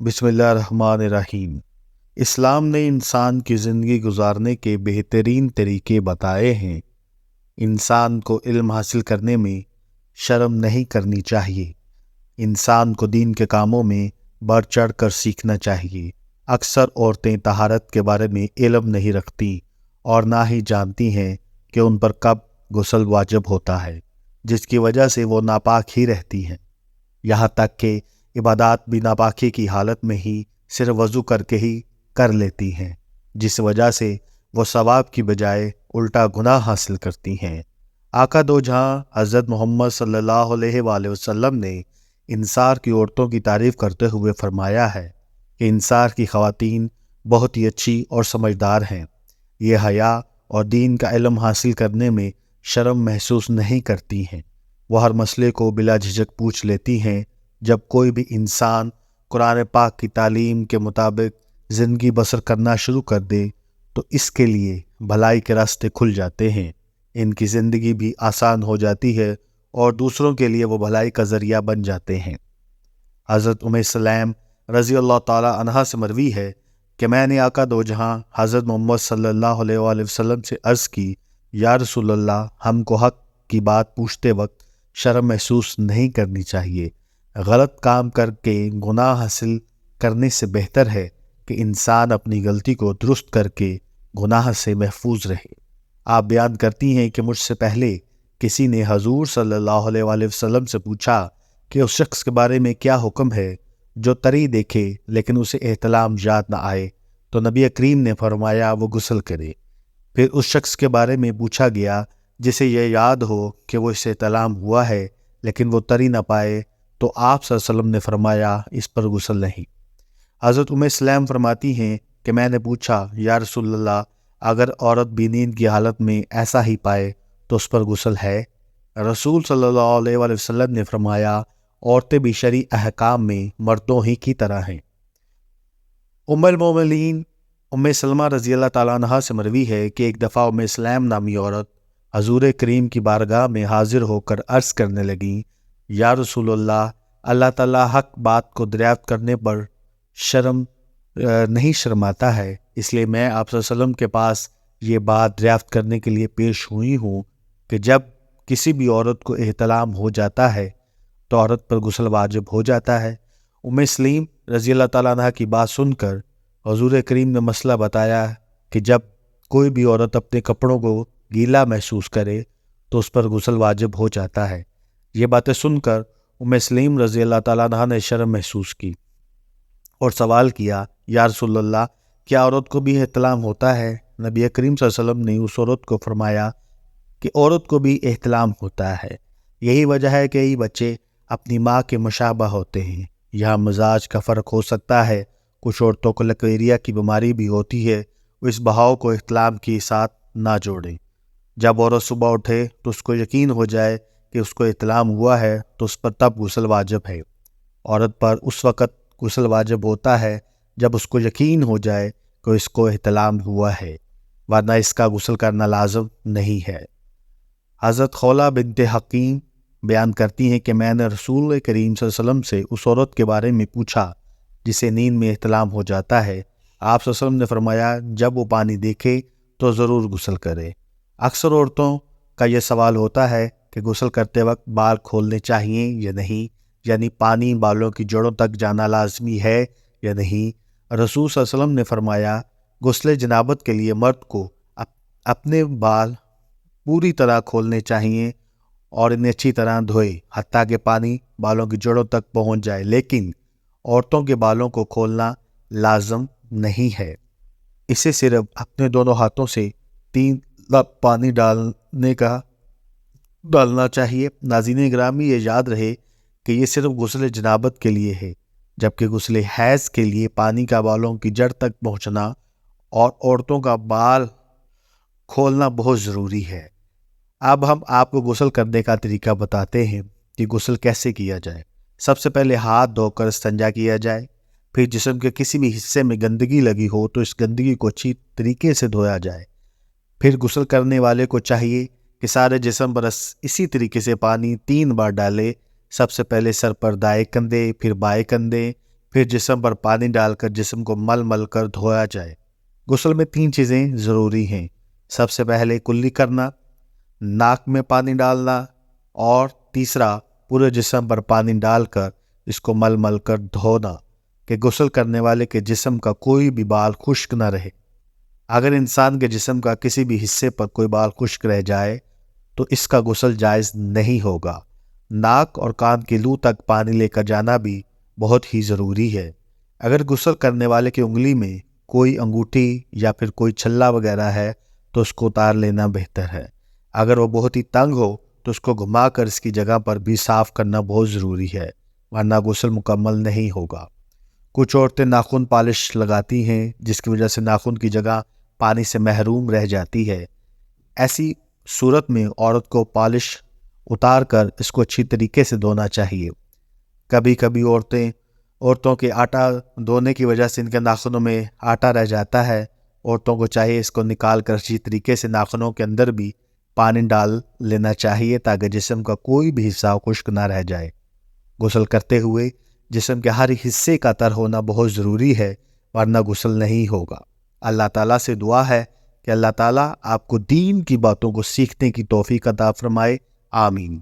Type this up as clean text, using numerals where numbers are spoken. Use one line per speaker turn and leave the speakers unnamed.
بسم اللہ الرحمن الرحیم۔ اسلام نے انسان کی زندگی گزارنے کے بہترین طریقے بتائے ہیں۔ انسان کو علم حاصل کرنے میں شرم نہیں کرنی چاہیے۔ انسان کو دین کے کاموں میں بڑھ چڑھ کر سیکھنا چاہیے۔ اکثر عورتیں طہارت کے بارے میں علم نہیں رکھتی اور نہ ہی جانتی ہیں کہ ان پر کب غسل واجب ہوتا ہے، جس کی وجہ سے وہ ناپاک ہی رہتی ہیں۔ یہاں تک کہ عبادات بھی ناپاکی کی حالت میں ہی صرف وضو کر کے ہی کر لیتی ہیں، جس وجہ سے وہ ثواب کی بجائے الٹا گناہ حاصل کرتی ہیں۔ آقا دو جہاں حضرت محمد صلی اللہ علیہ وآلہ وسلم نے انصار کی عورتوں کی تعریف کرتے ہوئے فرمایا ہے کہ انصار کی خواتین بہت ہی اچھی اور سمجھدار ہیں۔ یہ حیا اور دین کا علم حاصل کرنے میں شرم محسوس نہیں کرتی ہیں۔ وہ ہر مسئلے کو بلا جھجک پوچھ لیتی ہیں۔ جب کوئی بھی انسان قرآن پاک کی تعلیم کے مطابق زندگی بسر کرنا شروع کر دے تو اس کے لیے بھلائی کے راستے کھل جاتے ہیں، ان کی زندگی بھی آسان ہو جاتی ہے اور دوسروں کے لیے وہ بھلائی کا ذریعہ بن جاتے ہیں۔ حضرت سلیم رضی اللہ تعالی عنہا سے مروی ہے کہ میں نے آقا دو جہاں حضرت محمد صلی اللہ علیہ وآلہ وسلم سے عرض کی، یا رسول اللہ، ہم کو حق کی بات پوچھتے وقت شرم محسوس نہیں کرنی چاہیے۔ غلط کام کر کے گناہ حاصل کرنے سے بہتر ہے کہ انسان اپنی غلطی کو درست کر کے گناہ سے محفوظ رہے۔ آپ بیان کرتی ہیں کہ مجھ سے پہلے کسی نے حضور صلی اللہ علیہ وآلہ وسلم سے پوچھا کہ اس شخص کے بارے میں کیا حکم ہے جو تری دیکھے لیکن اسے احتلام یاد نہ آئے، تو نبی کریم نے فرمایا وہ غسل کرے۔ پھر اس شخص کے بارے میں پوچھا گیا جسے یہ یاد ہو کہ وہ اسے احتلام ہوا ہے لیکن وہ تری نہ پائے، تو آپ صلی اللہ علیہ وسلم نے فرمایا اس پر غسل نہیں۔ حضرت سلیم فرماتی ہیں کہ میں نے پوچھا، یا رسول اللہ، اگر عورت بھی نیند کی حالت میں ایسا ہی پائے تو اس پر غسل ہے؟ رسول صلی اللہ علیہ وآلہ وسلم نے فرمایا، عورتیں بھی شرعی احکام میں مردوں ہی کی طرح ہیں۔ ام المومنین سلمہ رضی اللہ تعالیٰ عنہا سے مروی ہے کہ ایک دفعہ سلیم نامی عورت حضور کریم کی بارگاہ میں حاضر ہو کر عرض کرنے لگیں، یا رسول اللہ، اللہ تعالیٰ حق بات کو دریافت کرنے پر نہیں شرماتا ہے، اس لیے میں آپ صلی اللہ علیہ وسلم کے پاس یہ بات دریافت کرنے کے لیے پیش ہوئی ہوں کہ جب کسی بھی عورت کو احتلام ہو جاتا ہے تو عورت پر غسل واجب ہو جاتا ہے۔ سلیم رضی اللہ تعالیٰ عنہ کی بات سن کر حضور کریم نے مسئلہ بتایا کہ جب کوئی بھی عورت اپنے کپڑوں کو گیلا محسوس کرے تو اس پر غسل واجب ہو جاتا ہے۔ یہ باتیں سن کر سلیم رضی اللہ تعالیٰ عنہ نے شرم محسوس کی اور سوال کیا، یا رسول اللہ، کیا عورت کو بھی احتلام ہوتا ہے؟ نبی کریم صلی اللہ علیہ وسلم نے اس عورت کو فرمایا کہ عورت کو بھی احتلام ہوتا ہے۔ یہی وجہ ہے کہ یہ بچے اپنی ماں کے مشابہ ہوتے ہیں۔ یہاں مزاج کا فرق ہو سکتا ہے، کچھ عورتوں کو لکویریا کی بیماری بھی ہوتی ہے، وہ اس بہاؤ کو احتلام کے ساتھ نہ جوڑیں۔ جب عورت صبح اٹھے تو اس کو یقین ہو جائے کہ اس کو احتلام ہوا ہے تو اس پر تب غسل واجب ہے۔ عورت پر اس وقت غسل واجب ہوتا ہے جب اس کو یقین ہو جائے کہ اس کو احتلام ہوا ہے، ورنہ اس کا غسل کرنا لازم نہیں ہے۔ حضرت خولہ بنت حکیم بیان کرتی ہیں کہ میں نے رسول کریم صلی اللہ علیہ وسلم سے اس عورت کے بارے میں پوچھا جسے نیند میں احتلام ہو جاتا ہے۔ آپ صلی اللہ علیہ وسلم نے فرمایا، جب وہ پانی دیکھے تو ضرور غسل کرے۔ اکثر عورتوں کا یہ سوال ہوتا ہے کہ غسل کرتے وقت بال کھولنے چاہیے یا نہیں، یعنی پانی بالوں کی جڑوں تک جانا لازمی ہے یا نہیں۔ رسول صلی اللہ علیہ وسلم نے فرمایا، غسل جنابت کے لیے مرد کو اپنے بال پوری طرح کھولنے چاہیے اور انہیں اچھی طرح دھوئے حتیٰ کہ پانی بالوں کی جڑوں تک پہنچ جائے، لیکن عورتوں کے بالوں کو کھولنا لازم نہیں ہے۔ اسے صرف اپنے دونوں ہاتھوں سے 3 لب پانی ڈالنا چاہیے۔ ناظرین گرامی، یہ یاد رہے کہ یہ صرف غسل جنابت کے لیے ہے، جبکہ غسل حیض کے لیے پانی کا بالوں کی جڑ تک پہنچنا اور عورتوں کا بال کھولنا بہت ضروری ہے۔ اب ہم آپ کو غسل کرنے کا طریقہ بتاتے ہیں کہ غسل کیسے کیا جائے۔ سب سے پہلے ہاتھ دھو کر استنجا کیا جائے، پھر جسم کے کسی بھی حصے میں گندگی لگی ہو تو اس گندگی کو اچھی طریقے سے دھویا جائے۔ پھر غسل کرنے والے کو چاہیے کہ سارے جسم پر اسی طریقے سے پانی 3 بار ڈالے۔ سب سے پہلے سر پر دائیں کندھے، پھر بائیں کندھے، پھر جسم پر پانی ڈال کر جسم کو مل مل کر دھویا جائے۔ غسل میں 3 چیزیں ضروری ہیں۔ سب سے پہلے کلی کرنا، ناک میں پانی ڈالنا، اور تیسرا پورے جسم پر پانی ڈال کر اس کو مل مل کر دھونا کہ غسل کرنے والے کے جسم کا کوئی بھی بال خشک نہ رہے۔ اگر انسان کے جسم کا کسی بھی حصے پر کوئی بال خشک رہ جائے تو اس کا غسل جائز نہیں ہوگا۔ ناک اور کان کی لو تک پانی لے کر جانا بھی بہت ہی ضروری ہے۔ اگر غسل کرنے والے کی انگلی میں کوئی انگوٹھی یا پھر کوئی چھلا وغیرہ ہے تو اس کو اتار لینا بہتر ہے۔ اگر وہ بہت ہی تنگ ہو تو اس کو گھما کر اس کی جگہ پر بھی صاف کرنا بہت ضروری ہے، ورنہ غسل مکمل نہیں ہوگا۔ کچھ عورتیں ناخن پالش لگاتی ہیں جس کی وجہ سے ناخن کی جگہ پانی سے محروم رہ جاتی ہے۔ ایسی صورت میں عورت کو پالش اتار کر اس کو اچھی طریقے سے دھونا چاہیے۔ کبھی کبھی عورتوں کے آٹا دھونے کی وجہ سے ان کے ناخنوں میں آٹا رہ جاتا ہے۔ عورتوں کو چاہیے اس کو نکال کر اچھی طریقے سے ناخنوں کے اندر بھی پانی ڈال لینا چاہیے تاکہ جسم کا کوئی بھی حصہ خشک نہ رہ جائے۔ غسل کرتے ہوئے جسم کے ہر حصے کا تر ہونا بہت ضروری ہے، ورنہ غسل نہیں ہوگا۔ اللہ تعالیٰ سے دعا ہے کہ اللہ تعالیٰ آپ کو دین کی باتوں کو سیکھنے کی توفیق عطا فرمائے۔ آمین۔